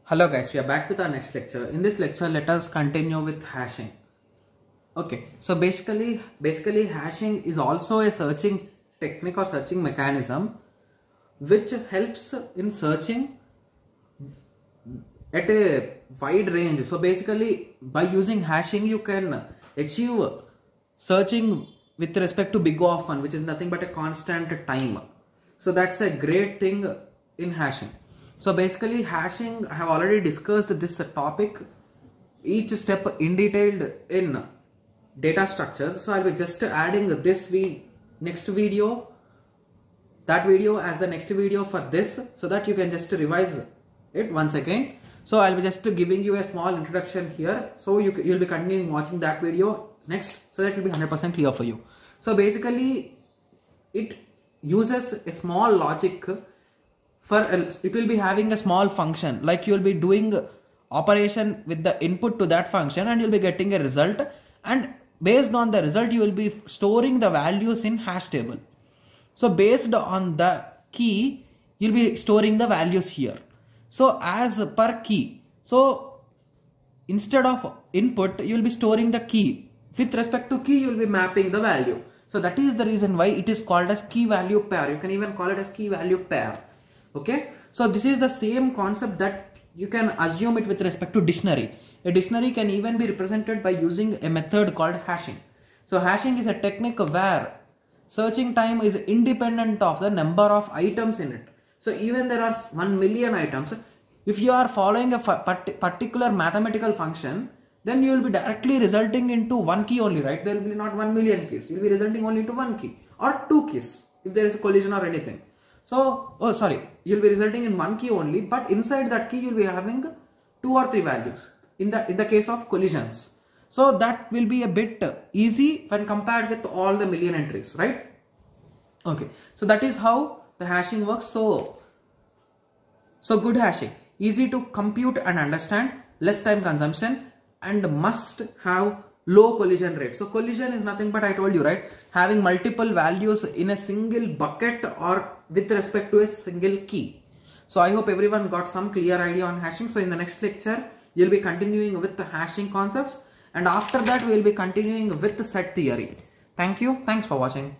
Hello guys, we are back with our next lecture. In this lecture, let us continue with hashing. Okay, so basically hashing is also a searching technique or searching mechanism which helps in searching at a wide range. So basically by using hashing you can achieve searching with respect to big O of 1, which is nothing but a constant time. So that's a great thing in hashing. So basically hashing, I have already discussed this topic, each step in detailed in data structures. So I'll be just adding this next video, that video as the next video for this, so that you can just revise it once again. So I'll be just giving you a small introduction here. So you'll be continuing watching that video next, so that will be 100% clear for you. So basically it uses a small logic. It will be having a small function, like you will be doing operation with the input to that function and you'll be getting a result, and based on the result you will be storing the values in hash table. So based on the key you'll be storing the values here. So as per key, so instead of input you will be storing the key. With respect to key you will be mapping the value. So that is the reason why it is called as key value pair. You can even call it as key value pair. Okay, so this is the same concept that you can assume it with respect to dictionary. A dictionary can even be represented by using a method called hashing. So hashing is a technique where searching time is independent of the number of items in it. So even there are 1 million items, if you are following a particular mathematical function, then you will be directly resulting into one key only, right? There will be not 1 million keys. You will be resulting only into one key or two keys if there is a collision or anything. So, you'll be resulting in one key only, but inside that key you'll be having 2 or 3 values in the case of collisions. So that will be a bit easy when compared with all the million entries, right? Okay, so that is how the hashing works. So good hashing, easy to compute and understand, less time consumption, and must have low collision rate. So collision is nothing but, I told you, right, having multiple values in a single bucket or with respect to a single key. So I hope everyone got some clear idea on hashing. So in the next lecture you'll be continuing with the hashing concepts, and after that we will be continuing with the set theory. Thank you. Thanks for watching.